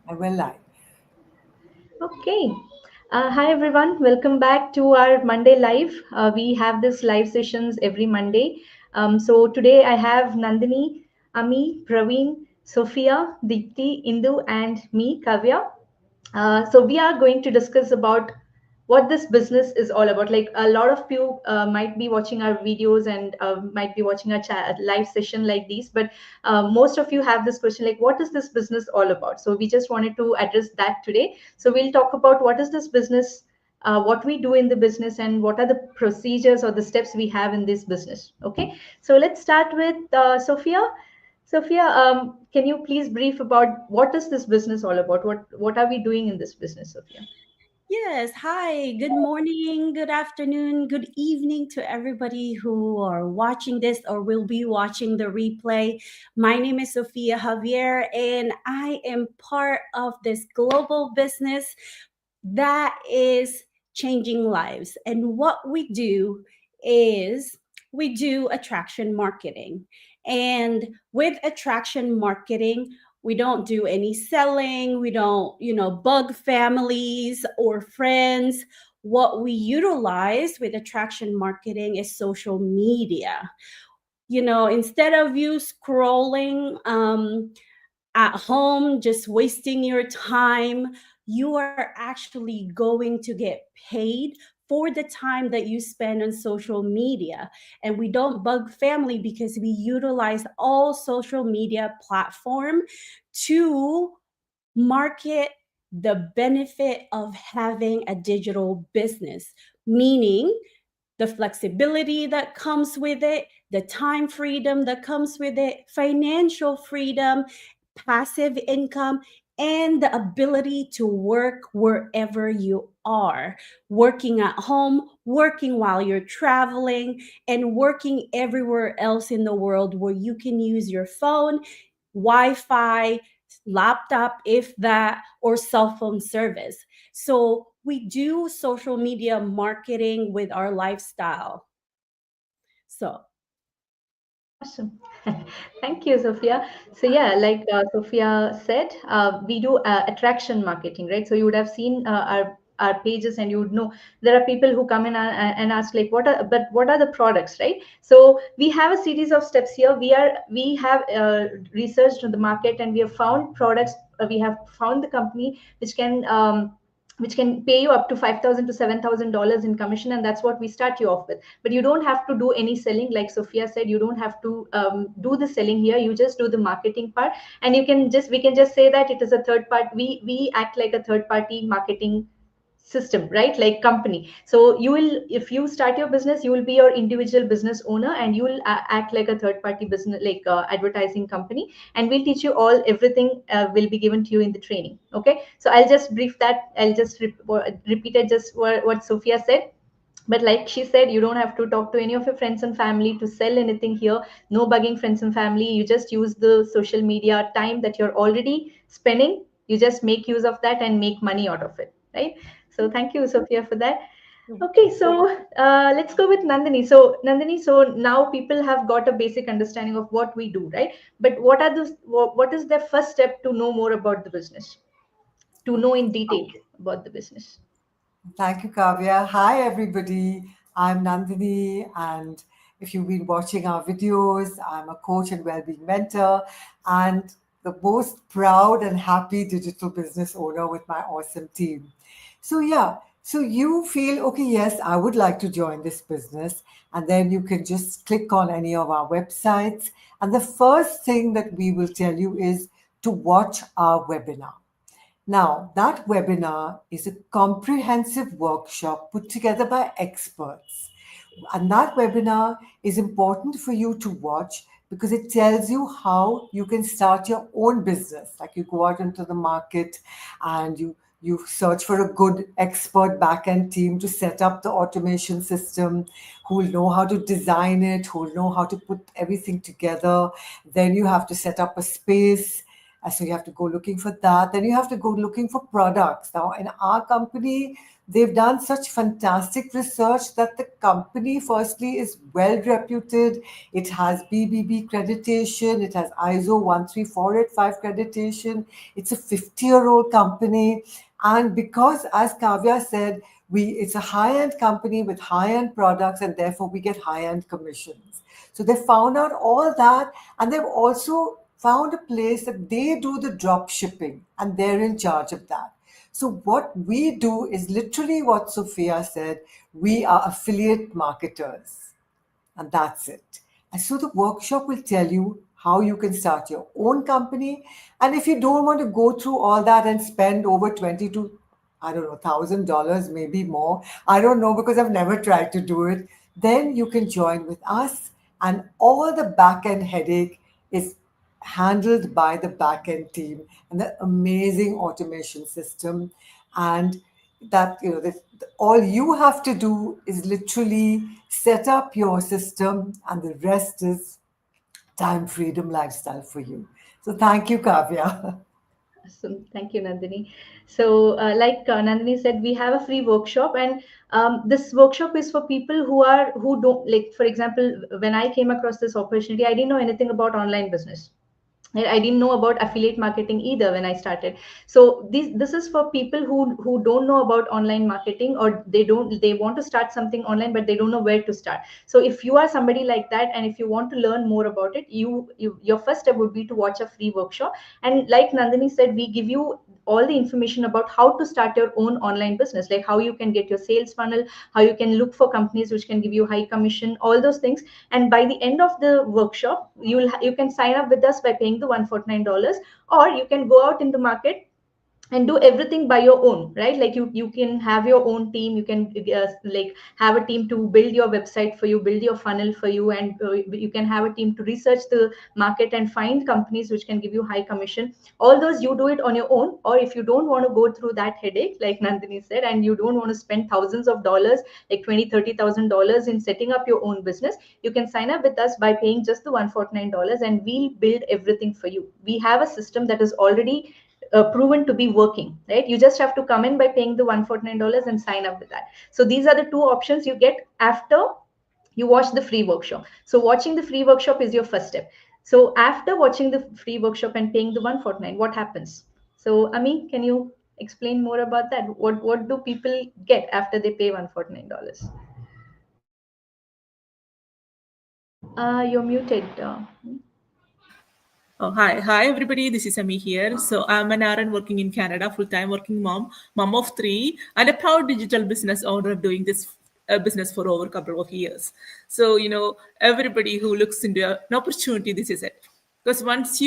And we're live. Okay. Hi everyone. Welcome back to our Monday live. We have this live sessions every Monday. So today I have Nandini, Ami, Praveen, Sophia, Deepti, Indu, and me, Kavya. So we are going to discuss about what this business is all about. Like a lot of you might be watching our videos and might be watching our live session like these, but most of you have this question like, what is this business all about? So we just wanted to address that today. So we'll talk about what is this business, what we do in the business, and what are the procedures or the steps we have in this business. Okay, so let's start with Sophia. Sophia, can you please brief about what is this business all about? What are we doing in this business, Sophia? Yes, hi. Good morning, good afternoon, good evening to everybody who are watching this or will be watching the replay. My name is Sophia Javier, and I am part of this global business that is changing lives. And what we do is we do attraction marketing. And with attraction marketing, we don't do any selling, we don't, bug families or friends. What we utilize with attraction marketing is social media. Instead of you scrolling at home, just wasting your time, you are actually going to get paid for the time that you spend on social media. And we don't bug family because we utilize all social media platform to market the benefit of having a digital business, meaning the flexibility that comes with it, the time freedom that comes with it, financial freedom, passive income, and the ability to work wherever you are, working at home, working while you're traveling, and working everywhere else in the world where you can use your phone, Wi Fi, laptop, if that, or cell phone service. So we do social media marketing with our lifestyle. So Awesome. Thank you, Sophia. So yeah, like Sophia said, we do attraction marketing, right? So you would have seen our pages, and you would know there are people who come in and ask like, what are the products, right? So we have a series of steps here. We have researched on the market, and we have found products. We have found the company which can pay you up to $5,000 to $7,000 in commission, and that's what we start you off with. But you don't have to do any selling, like Sophia said. You don't have to do the selling here. You just do the marketing part, and we can just say that it is a third part. We act like a third party marketing system, right? Like company. So you will, if you start your business, you will be your individual business owner, and you will act like a third party business, like advertising company, and we'll teach you all everything will be given to you in the training. Okay, so I'll just brief that. I'll just repeat it, just what Sophia said. But like she said, you don't have to talk to any of your friends and family to sell anything here. No bugging friends and family. You just use the social media time that you're already spending. You just make use of that and make money out of it, right? So thank you, Sophia, for that. Okay, so let's go with Nandini. So Nandini, so now people have got a basic understanding of what we do, right? But what is their first step to know more about the business, to know in detail about the business? Thank you, Kavya. Hi, everybody. I'm Nandini, and if you've been watching our videos, I'm a coach and well-being mentor, and the most proud and happy digital business owner with my awesome team. So yeah, so you feel okay, yes, I would like to join this business, and then you can just click on any of our websites, and the first thing that we will tell you is to watch our webinar. Now, that webinar is a comprehensive workshop put together by experts. And that webinar is important for you to watch because it tells you how you can start your own business. Like you go out into the market and you search for a good expert back-end team to set up the automation system, who will know how to design it, who will know how to put everything together. Then you have to set up a space, So you have to go looking for that. Then you have to go looking for products. Now, in our company, they've done such fantastic research that the company, firstly, is well reputed. It has BBB accreditation, it has ISO 13485 accreditation. It's a 50-year-old company. And because, as Kavya said, it's a high-end company with high-end products, and therefore we get high-end commissions. So they found out all that, and they've also found a place that they do the drop shipping, and they're in charge of that. So what we do is literally what Sophia said. We are affiliate marketers, and that's it. And so the workshop will tell you how you can start your own company. And if you don't want to go through all that and spend over 20 to, I don't know, $1,000, maybe more, I don't know because I've never tried to do it, then you can join with us, and all the back end headache is handled by the back end team and the amazing automation system. And that, all you have to do is literally set up your system, and the rest is time freedom lifestyle for you. So thank you, Kavya. Awesome. Thank you, Nandini. So, like Nandini said, we have a free workshop, and this workshop is for people who don't like. For example, when I came across this opportunity, I didn't know anything about online business. I didn't know about affiliate marketing either when I started. So this is for people who don't know about online marketing, or they want to start something online but they don't know where to start. So if you are somebody like that, and if you want to learn more about it, your first step would be to watch a free workshop. And like Nandini said, we give you all the information about how to start your own online business, like how you can get your sales funnel, how you can look for companies which can give you high commission, all those things. And by the end of the workshop, you can sign up with us by paying the $149, or you can go out in the market and do everything by your own, right? Like you can have your own team. You can like have a team to build your website for you, build your funnel for you, and you can have a team to research the market and find companies which can give you high commission. All those you do it on your own. Or if you don't want to go through that headache, like Nandini said, and you don't want to spend thousands of dollars, like 20-30,000 dollars in setting up your own business, you can sign up with us by paying just the $149, and we'll build everything for you. We have a system that is already proven to be working, right? You just have to come in by paying the $149 and sign up with that. So these are the two options you get after you watch the free workshop. So watching the free workshop is your first step. So after watching the free workshop and paying the 149, what happens? So Ami, can you explain more about that? What do people get after they pay $149? You're muted. Oh, hi everybody. This is Ami here. So I'm an RN working in Canada, full-time working mom of three, and a proud digital business owner doing this business for over a couple of years. So everybody who looks into an opportunity, this is it. Because once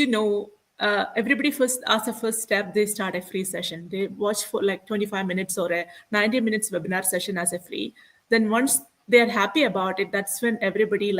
everybody first as a first step, they start a free session. They watch for like 25 minutes or a 90 minutes webinar session as a free. Then once they are happy about it, that's when everybody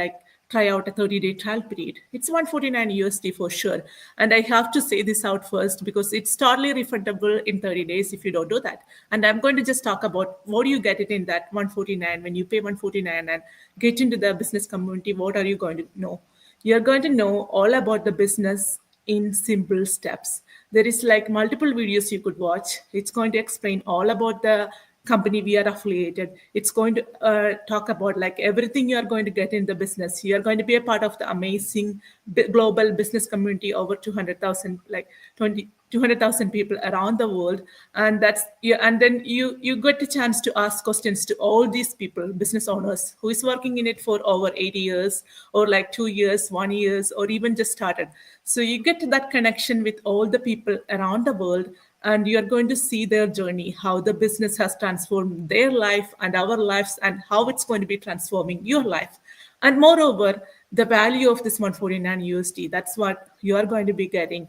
try out a 30-day trial period. It's 149 USD for sure. And I have to say this out first because it's totally refundable in 30 days if you don't do that. And I'm going to just talk about what do you get it in that 149 when you pay 149 and get into the business community. What are you going to know? You're going to know all about the business in simple steps. There is multiple videos you could watch. It's going to explain all about the company we are affiliated. It's going to talk about everything you are going to get in the business. You are going to be a part of the amazing global business community, over 200,000, 200,000 people around the world. And that's yeah, and then you get a chance to ask questions to all these people, business owners who is working in it for over 80 years or 2 years, 1 year, or even just started. So you get that connection with all the people around the world, and you're going to see their journey, how the business has transformed their life and our lives, and how it's going to be transforming your life. And moreover, the value of this 149 USD, that's what you are going to be getting,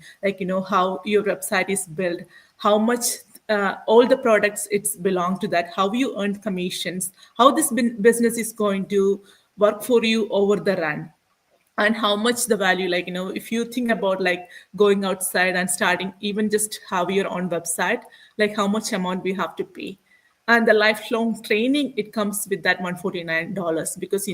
how your website is built, how much all the products it's belong to that, how you earn commissions, how this business is going to work for you over the run, and how much the value, if you think about going outside and starting even just have your own website, how much amount we have to pay. And the lifelong training, it comes with that $149 because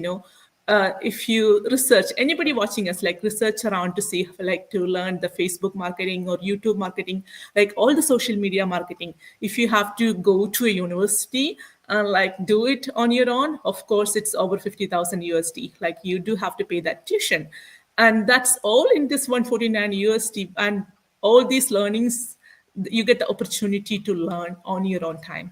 if you research, anybody watching us, like research around to see, like to learn the Facebook marketing or YouTube marketing, like all the social media marketing, if you have to go to a university and like do it on your own, of course it's over 50,000 USD. Like you do have to pay that tuition, and that's all in this 149 USD. And all these learnings, you get the opportunity to learn on your own time.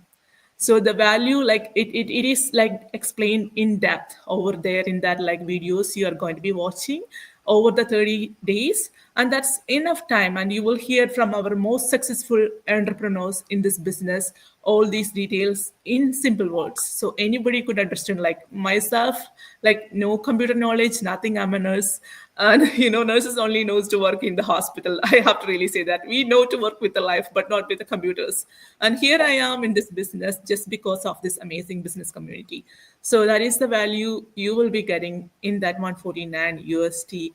So the value, like it is like explained in depth over there in that like videos you are going to be watching over the 30 days. And that's enough time, and you will hear from our most successful entrepreneurs in this business all these details in simple words, so anybody could understand. Like myself, like no computer knowledge, nothing. I'm a nurse, and nurses only knows to work in the hospital. I have to really say that we know to work with the life but not with the computers. And here I am in this business just because of this amazing business community. So that is the value you will be getting in that 149 USD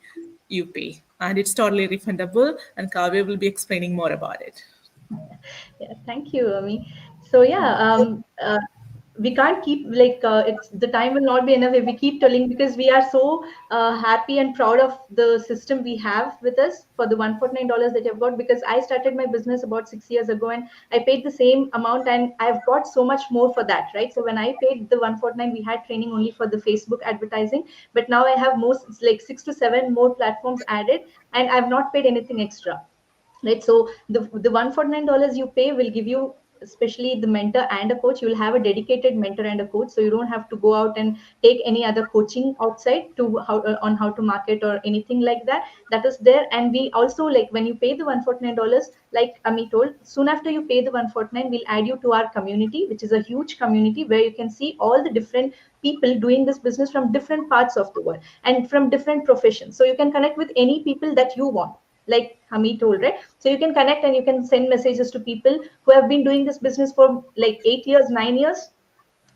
you pay, and it's totally refundable, and Kavya will be explaining more about it. Yeah, thank you, Ami. So yeah, we can't keep like it's the time will not be enough if we keep telling, because we are so happy and proud of the system we have with us for the $149 that you've got. Because I started my business about 6 years ago, and I paid the same amount, and I've got so much more for that, right? So when I paid the 149, we had training only for the Facebook advertising, but now I have most like 6 to 7 more platforms added, and I've not paid anything extra, right? So the $149 you pay will give you, especially the mentor and a coach. You'll have a dedicated mentor and a coach, so you don't have to go out and take any other coaching outside to how on how to market or anything like that. That is there. And we also, like, when you pay the $149, like Ami told, soon after you pay the 149, we'll add you to our community, which is a huge community where you can see all the different people doing this business from different parts of the world and from different professions. So you can connect with any people that you want, like Hamid told, right? So you can connect and you can send messages to people who have been doing this business for like 8 years, 9 years,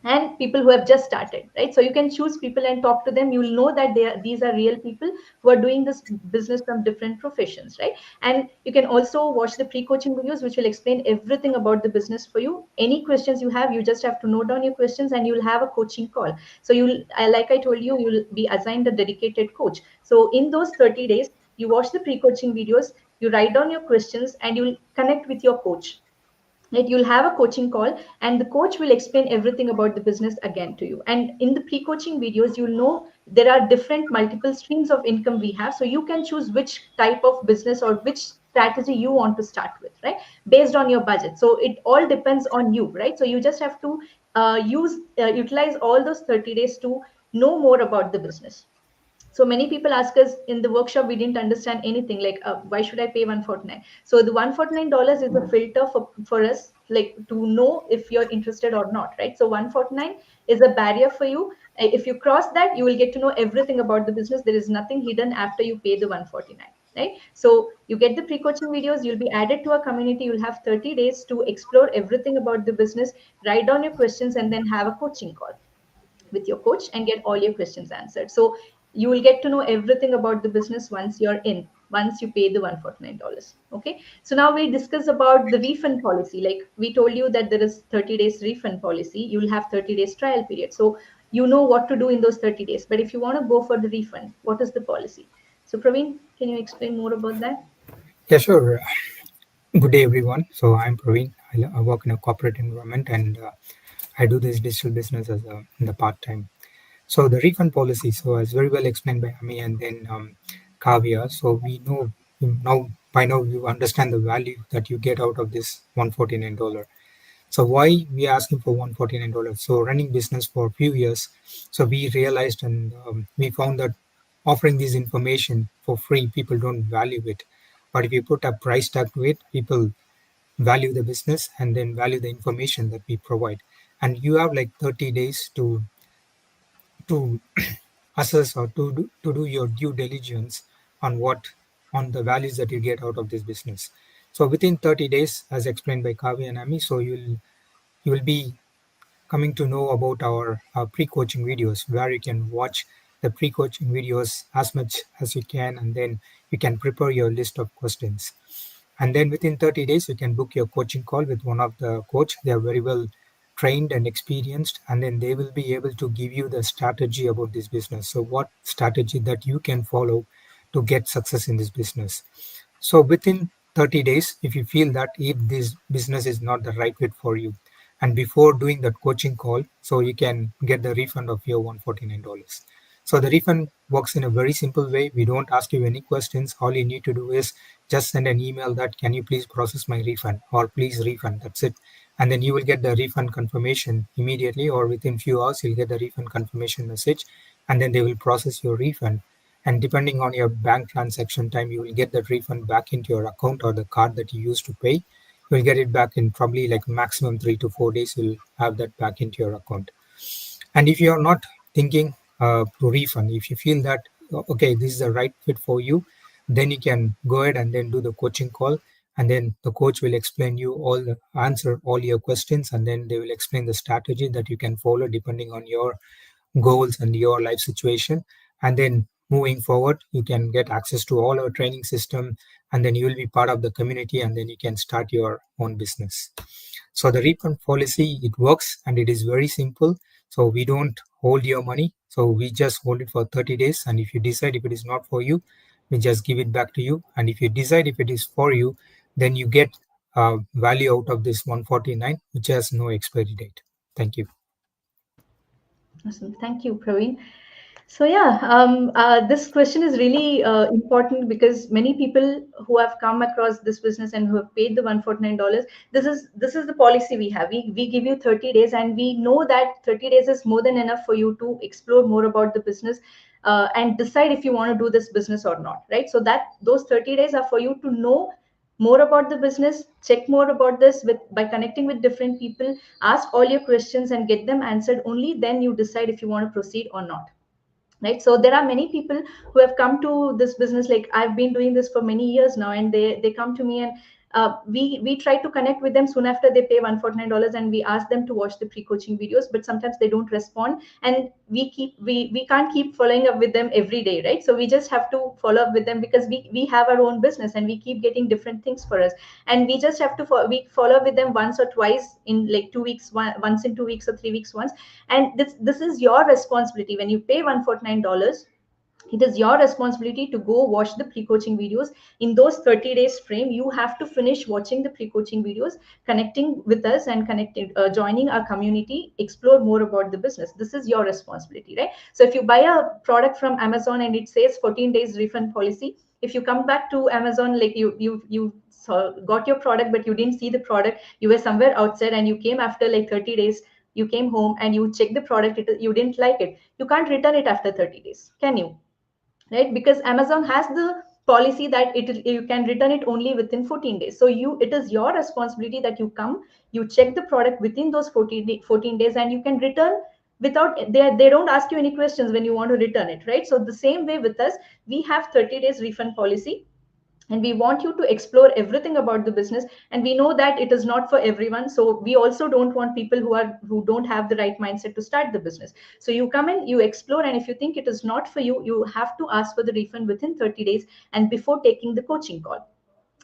and people who have just started, right? So you can choose people and talk to them. You'll know that these are real people who are doing this business from different professions, right? And you can also watch the pre-coaching videos, which will explain everything about the business for you. Any questions you have, you just have to note down your questions, and you'll have a coaching call. So like I told you, you'll be assigned a dedicated coach. So in those 30 days, you watch the pre-coaching videos, you write down your questions, and you'll connect with your coach, right? You'll have a coaching call, and the coach will explain everything about the business again to you. And in the pre-coaching videos, you'll know there are different multiple streams of income we have, so you can choose which type of business or which strategy you want to start with, right, based on your budget. So it all depends on you, right? So you just have to utilize all those 30 days to know more about the business. So many people ask us in the workshop, we didn't understand anything, like why should I pay 149? So the $149 is a filter for us, like to know if you're interested or not, right? So 149 is a barrier for you. If you cross that, you will get to know everything about the business. There is nothing hidden after you pay the 149, right? So you get the pre-coaching videos, you'll be added to a community, you'll have 30 days to explore everything about the business, write down your questions, and then have a coaching call with your coach and get all your questions answered. So you will get to know everything about the business once you're in, once you pay the $149. Okay. So now we discuss about the refund policy. Like we told you that there is 30 days refund policy. You'll have 30 days trial period. So you know what to do in those 30 days. But if you want to go for the refund, what is the policy? So Praveen, can you explain more about that? Yeah, sure. Good day, everyone. So I'm Praveen. I work in a corporate environment, and I do this digital business as in the part time. So the refund policy, so as very well explained by Ami and then Kavya. So we know now by now you understand the value that you get out of this $149. So why we are asking for $149? So running business for a few years, so we realized and we found that offering this information for free, people don't value it. But if you put a price tag to it, people value the business and then value the information that we provide. And you have like 30 days to assess or to do your due diligence on on the values that you get out of this business. So within 30 days, as explained by Kavi and Ami, so you will be coming to know about our pre-coaching videos, where you can watch the pre-coaching videos as much as you can, and then you can prepare your list of questions. And then within 30 days, you can book your coaching call with one of the coach. They are very well trained and experienced, and then they will be able to give you the strategy about this business. So what strategy that you can follow to get success in this business. So within 30 days, if you feel that if this business is not the right fit for you, and before doing that coaching call, so you can get the refund of your $149. So the refund works in a very simple way. We don't ask you any questions. All you need to do is just send an email that can you please process my refund or please refund. That's it. And then you will get the refund confirmation immediately, or within few hours you'll get the refund confirmation message, and then they will process your refund. And depending on your bank transaction time, you will get that refund back into your account or the card that you used to pay. You'll get it back in probably like maximum 3 to 4 days. You'll have that back into your account. And if you're not thinking to refund, if you feel that okay, this is the right fit for you, then you can go ahead and then do the coaching call, and then the coach will explain you answer all your questions, and then they will explain the strategy that you can follow depending on your goals and your life situation. And then moving forward, you can get access to all our training system, and then you will be part of the community, and then you can start your own business. So the refund policy, it works and it is very simple. So we don't hold your money. So we just hold it for 30 days. And if you decide if it is not for you, we just give it back to you. And if you decide if it is for you, then you get value out of this 149, which has no expiry date. Thank you. Awesome. Thank you, Praveen. So yeah, this question is really important because many people who have come across this business and who have paid the $149, this is the policy we have. We give you 30 days, and we know that 30 days is more than enough for you to explore more about the business and decide if you want to do this business or not, right? So that those 30 days are for you to know more about the business, check more about this by connecting with different people, ask all your questions and get them answered. Only then you decide if you want to proceed or not, right? So there are many people who have come to this business, like I've been doing this for many years now, and they come to me, and we try to connect with them soon after they pay $149, and we ask them to watch the pre-coaching videos, but sometimes they don't respond, and we can't keep following up with them every day, right? So we just have to follow up with them because we have our own business and we keep getting different things for us, and we just have to we follow up with them once or twice in like 2 weeks, once in 2 weeks or 3 weeks once. And this is your responsibility. When you pay $149, it is your responsibility to go watch the pre-coaching videos. In those 30 days frame, you have to finish watching the pre-coaching videos, connecting with us and connecting, joining our community, explore more about the business. This is your responsibility, right? So if you buy a product from Amazon and it says 14 days refund policy, if you come back to Amazon, like you got your product but you didn't see the product, you were somewhere outside and you came after like 30 days, you came home and you checked the product, you didn't like it, you can't return it after 30 days, can you? Right? Because Amazon has the policy that you can return it only within 14 days. So it is your responsibility that you come, you check the product within those 14 days, and you can return without, they don't ask you any questions when you want to return it, right? So the same way with us, we have 30 days refund policy, and we want you to explore everything about the business, and we know that it is not for everyone, so we also don't want people who don't have the right mindset to start the business. So you come in, you explore, and if you think it is not for you, you have to ask for the refund within 30 days and before taking the coaching call,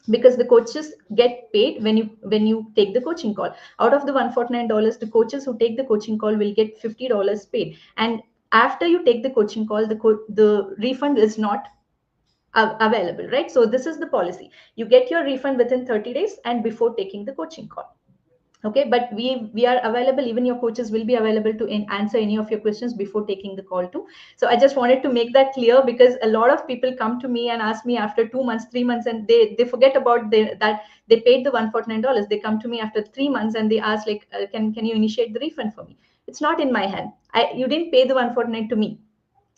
because the coaches get paid when you take the coaching call. Out of the $149, the coaches who take the coaching call will get $50 paid, and after you take the coaching call, the refund is not available, right? So this is the policy. You get your refund within 30 days and before taking the coaching call. Okay, but we are available, even your coaches will be available to answer any of your questions before taking the call too. So I just wanted to make that clear, because a lot of people come to me and ask me after 2 months, 3 months, and they forget about that they paid the $149. They come to me after 3 months and they ask like, can you initiate the refund for me? It's not in my hand. You didn't pay the 149 to me,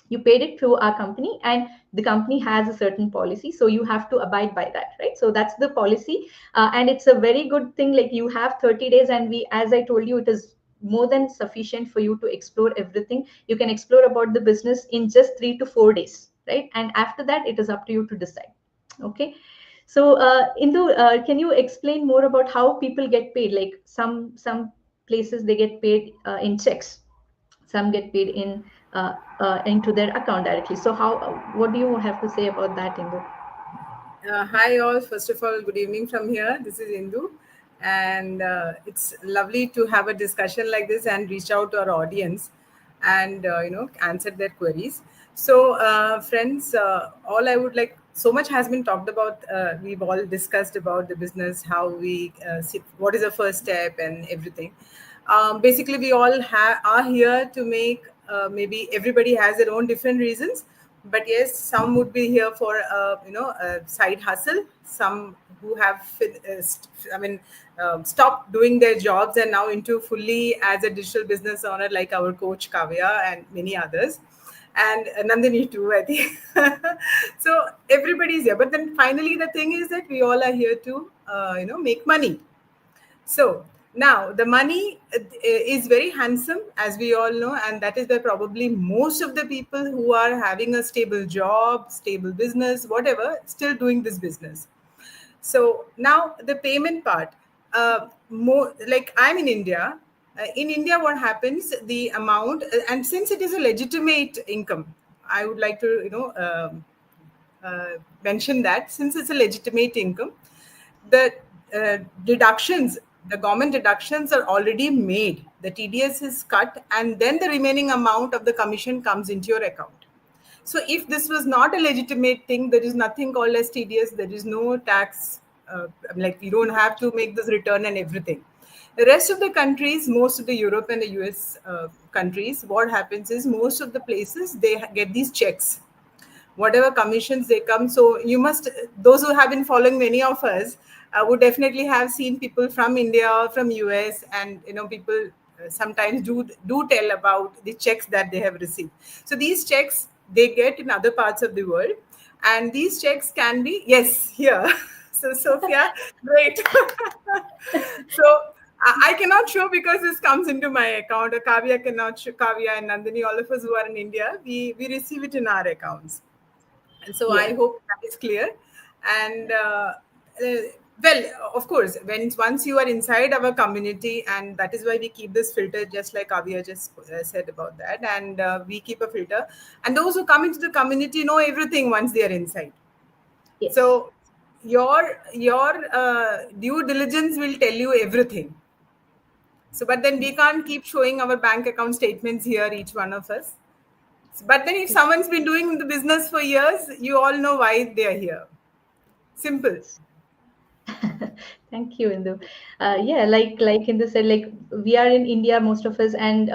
you paid it through our company, and the company has a certain policy, so you have to abide by that, right? So that's the policy, and it's a very good thing. Like, you have 30 days, and as I told you, it is more than sufficient for you to explore everything. You can explore about the business in just 3 to 4 days, right? And after that, it is up to you to decide. Okay. So Indu, can you explain more about how people get paid? Like, some places they get paid in checks, some get paid into their account directly. So what do you have to say about that, Indu? Hi all. First of all, good evening from here. This is Indu. and it's lovely to have a discussion like this and reach out to our audience and answer their queries. So friends, all I would like, so much has been talked about. We've all discussed about the business, how we see, what is the first step and everything. Basically we all are here to make, maybe everybody has their own different reasons, but yes, some would be here for a side hustle, some who have stopped doing their jobs and now into fully as a digital business owner, like our coach Kavya and many others, and Nandini too, I think. So everybody's here, but then finally the thing is that we all are here to make money. So now the money is very handsome, as we all know, and that is why probably most of the people who are having a stable job, stable business, whatever, still doing this business. So now the payment part, more like I'm in India. In India, what happens? The amount, and since it is a legitimate income, I would like to mention that since it's a legitimate income, the deductions, the government deductions are already made. The TDS is cut, and then the remaining amount of the commission comes into your account. So if this was not a legitimate thing, there is nothing called as TDS. There is no tax. Like you don't have to make this return and everything. The rest of the countries, most of the Europe and the US countries, what happens is most of the places they get these checks, whatever commissions they come. So you must, those who have been following many of us would definitely have seen people from India, from US, and people sometimes do tell about the checks that they have received. So these checks they get in other parts of the world, and these checks can be, yes, here. So Sophia, great. So I cannot show because this comes into my account. Kavya cannot show. Kavya and Nandini, all of us who are in India, we receive it in our accounts. And so Yeah. I hope that is clear. And well, of course, once you are inside our community, and that is why we keep this filter, just like Avia just said about that, and we keep a filter. And those who come into the community know everything once they are inside. Yes. So your due diligence will tell you everything. So, but then we can't keep showing our bank account statements here, each one of us. But then if someone's been doing the business for years, you all know why they are here. Simple. Thank you, Indu. Yeah, like Indu said, like we are in India, most of us, and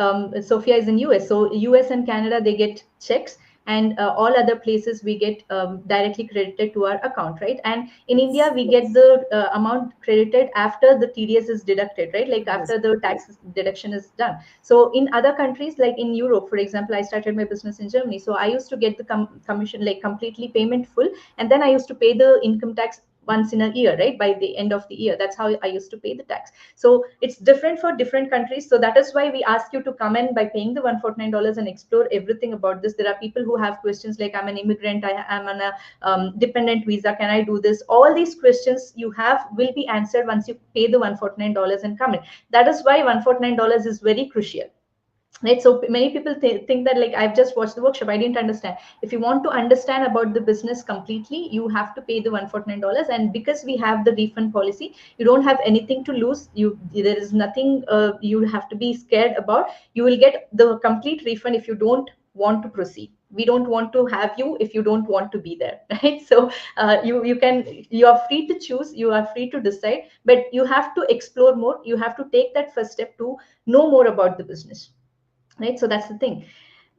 Sophia is in US. So US and Canada, they get checks, and all other places we get directly credited to our account, right? And in India, we get the amount credited after the TDS is deducted, right? Like after the tax deduction is done. So in other countries, like in Europe, for example, I started my business in Germany. So I used to get the commission, like completely payment full, and then I used to pay the income tax once in a year, right? By the end of the year, that's how I used to pay the tax. So it's different for different countries. So that is why we ask you to come in by paying the $149 and explore everything about this. There are people who have questions like, I'm an immigrant, I am on a dependent visa, can I do this? All these questions you have will be answered once you pay the $149 and come in. That is why $149 is very crucial, right? So many people think that, like, I've just watched the workshop, I didn't understand. If you want to understand about the business completely, you have to pay the $149. And because we have the refund policy, you don't have anything to lose. There is nothing you have to be scared about. You will get the complete refund if you don't want to proceed. We don't want to have you if you don't want to be there, right? So you are free to choose, you are free to decide, but you have to explore more. You have to take that first step to know more about the business, right? So that's the thing.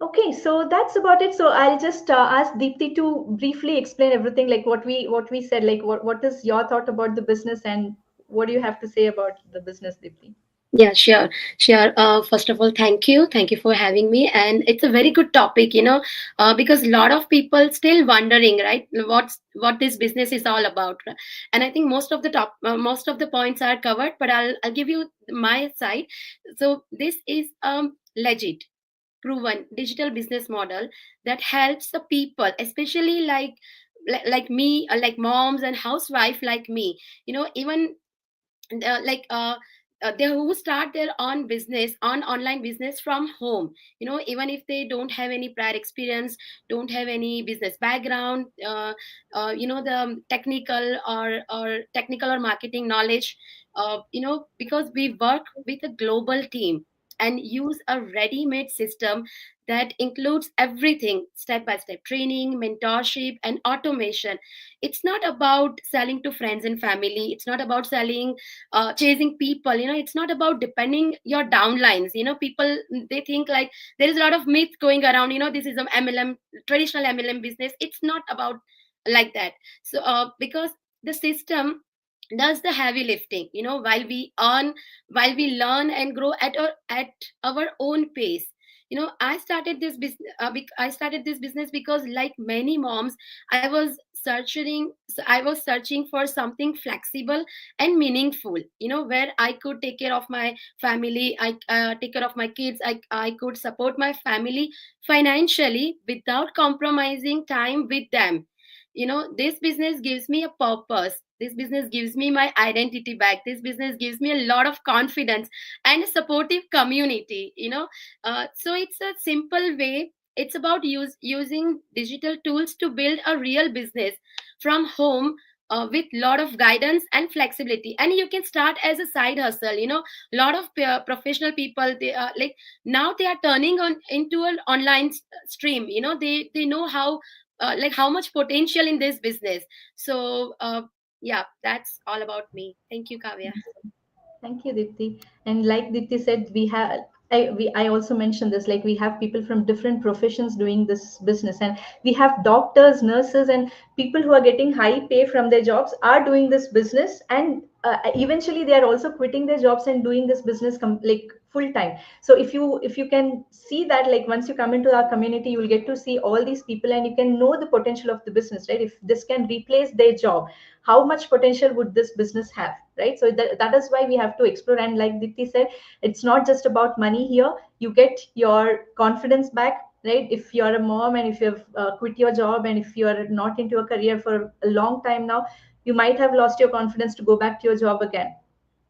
Okay, so that's about it. So I'll just ask Deepthi to briefly explain everything, like what we said. Like what is your thought about the business, and what do you have to say about the business, Deepthi? Yeah, sure, sure. First of all, thank you for having me, and it's a very good topic, because a lot of people still wondering, right, what this business is all about. And I think most of the points are covered, but I'll give you my side. So this is legit, proven digital business model that helps the people, especially like me, like moms and housewife like me, even like they who start their own business on online business from home, even if they don't have any prior experience, don't have any business background, the technical or marketing knowledge, because we work with a global team and use a ready-made system that includes everything, step by step training, mentorship, and automation. It's not about selling to friends and family, it's not about selling, chasing people, it's not about depending your downlines. People, they think like there is a lot of myth going around, this is a MLM, traditional MLM business. It's not about like that. So because the system does the heavy lifting, while we learn and grow at our own pace. I started this business because, like many moms, I was searching for something flexible and meaningful, where I could take care of my family, I take care of my kids, I could support my family financially without compromising time with them. This business gives me a purpose, this business gives me my identity back, this business gives me a lot of confidence and a supportive community. So it's a simple way. It's about using digital tools to build a real business from home, with lot of guidance and flexibility. And you can start as a side hustle. A lot of professional people, they are like, now they are turning on into an online stream. They know how, like how much potential in this business. So yeah, that's all about me. Thank you, Kavya. Thank you, Dipti. And like Dipti said, I also mentioned this, like we have people from different professions doing this business, and we have doctors, nurses, and people who are getting high pay from their jobs are doing this business, and eventually they are also quitting their jobs and doing this business like full time. So if you can see that, like once you come into our community, you will get to see all these people and you can know the potential of the business, right? If this can replace their job, how much potential would this business have, right? So that is why we have to explore. And like Dipti said, it's not just about money here. You get your confidence back, right? If you're a mom and if you've quit your job and if you're not into a career for a long time now, you might have lost your confidence to go back to your job again,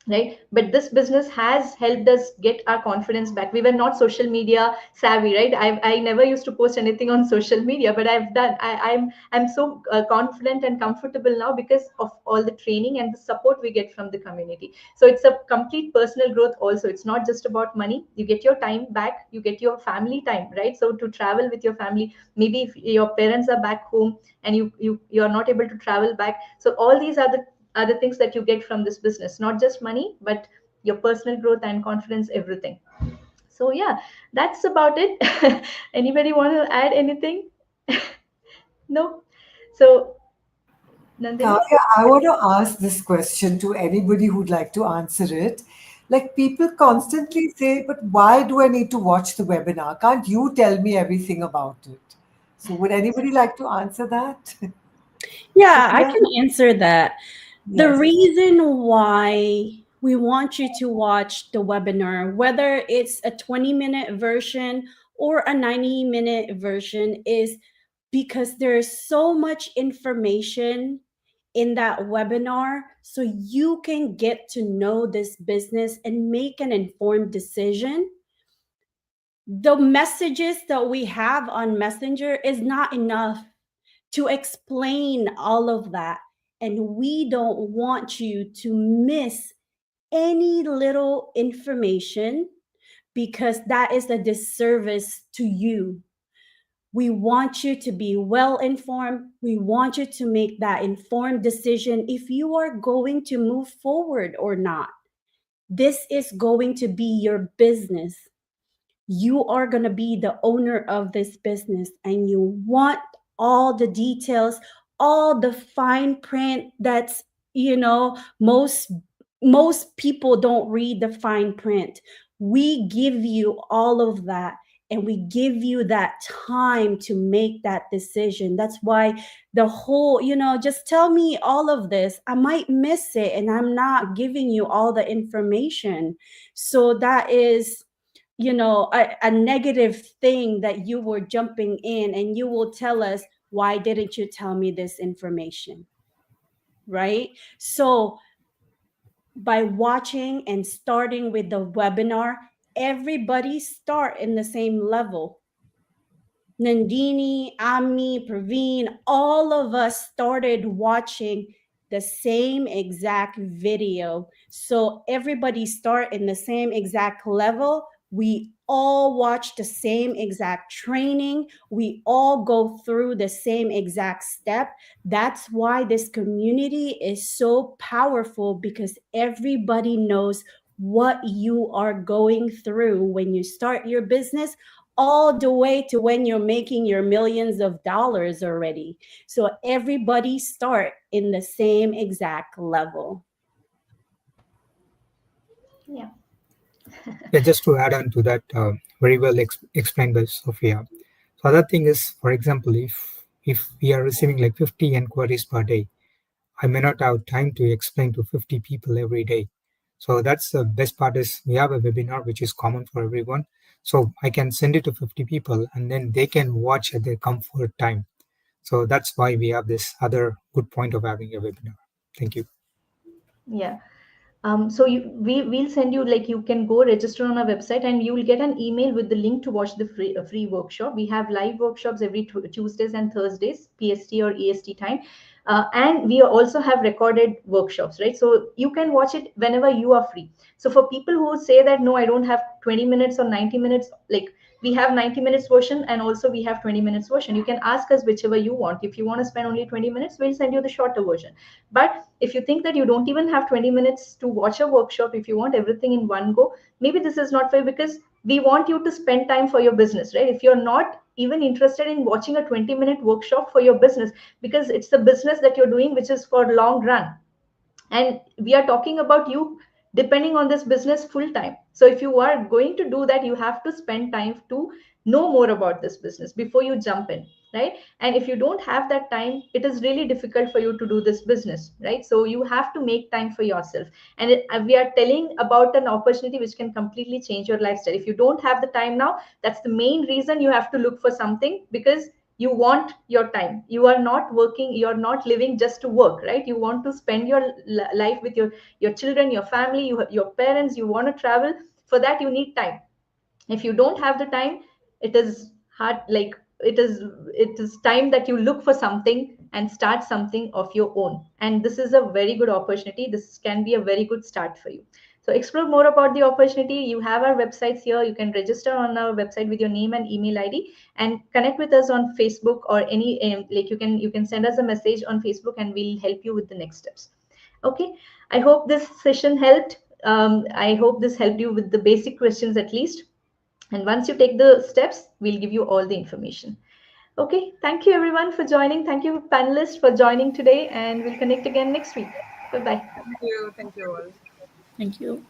right? But this business has helped us get our confidence back. We were not social media savvy, right? I never used to post anything on social media, but I'm so confident and comfortable now because of all the training and the support we get from the community. So it's a complete personal growth also. It's not just about money. You get your time back, you get your family time, right? So to travel with your family, maybe if your parents are back home and you're not able to travel back, so all these are the things that you get from this business, not just money, but your personal growth and confidence, everything. So yeah, that's about it. Anybody want to add anything? No. So Nandini. Kavya, I want to ask this question to anybody who'd like to answer it. Like people constantly say, but why do I need to watch the webinar? Can't you tell me everything about it? So would anybody like to answer that? Yeah, I Sophia? can answer that. The Yes. reason why we want you to watch the webinar, whether it's a 20-minute version or a 90-minute version, is because there's so much information in that webinar, so you can get to know this business and make an informed decision. The messages that we have on Messenger is not enough to explain all of that. And we don't want you to miss any little information because that is a disservice to you. We want you to be well informed. We want you to make that informed decision if you are going to move forward or not. This is going to be your business. You are going to be the owner of this business and you want all the details, all the fine print. That's, most people don't read the fine print. We give you all of that and we give you that time to make that decision. That's why the whole, just tell me all of this, I might miss it and I'm not giving you all the information. So that is, a negative thing that you were jumping in, and you will tell us, why didn't you tell me this information? Right? So by watching and starting with the webinar, everybody start in the same level. Nandini, Ami, Praveen, all of us started watching the same exact video. So everybody start in the same exact level. We all watch the same exact training. We all go through the same exact step. That's why this community is so powerful, because everybody knows what you are going through when you start your business, all the way to when you're making your millions of dollars already. So everybody start in the same exact level. Yeah. Yeah, just to add on to that, very well explained by Sophia. So other thing is, for example, if we are receiving like 50 inquiries per day, I may not have time to explain to 50 people every day. So that's the best part, is we have a webinar which is common for everyone. So I can send it to 50 people and then they can watch at their comfort time. So that's why we have this other good point of having a webinar. Thank you. Yeah. So we'll send you, like, you can go register on our website and you will get an email with the link to watch the free workshop. We have live workshops every Tuesdays and Thursdays, PST or EST time. And we also have recorded workshops, right? So you can watch it whenever you are free. So for people who say that, no, I don't have 20 minutes or 90 minutes, like, we have 90 minutes version and also we have 20 minutes version. You can ask us whichever you want. If you want to spend only 20 minutes, we'll send you the shorter version. But if you think that you don't even have 20 minutes to watch a workshop, if you want everything in one go, maybe this is not for you, because we want you to spend time for your business, right? If you're not even interested in watching a 20-minute workshop for your business, because it's the business that you're doing which is for long run, and we are talking about you depending on this business full time. So if you are going to do that, you have to spend time to know more about this business before you jump in, right? And if you don't have that time, it is really difficult for you to do this business, right? So you have to make time for yourself. And we are telling about an opportunity which can completely change your lifestyle. If you don't have the time now, that's the main reason you have to look for something, because you want your time. You are not working, you're not living just to work, right? You want to spend your life with your children, your family, your parents. You want to travel. For that you need time. If you don't have the time, it is hard, like, it is time that you look for something and start something of your own. And this is a very good opportunity. This can be a very good start for you. So explore more about the opportunity. You have our websites here. You can register on our website with your name and email ID, and connect with us on Facebook, or any like, you can send us a message on Facebook and we'll help you with the next steps. Okay, I hope this session helped. I hope this helped you with the basic questions at least. And once you take the steps, we'll give you all the information. Okay, thank you everyone for joining. Thank you, panelists, for joining today, and we'll connect again next week. Bye bye. Thank you. Thank you all. Thank you.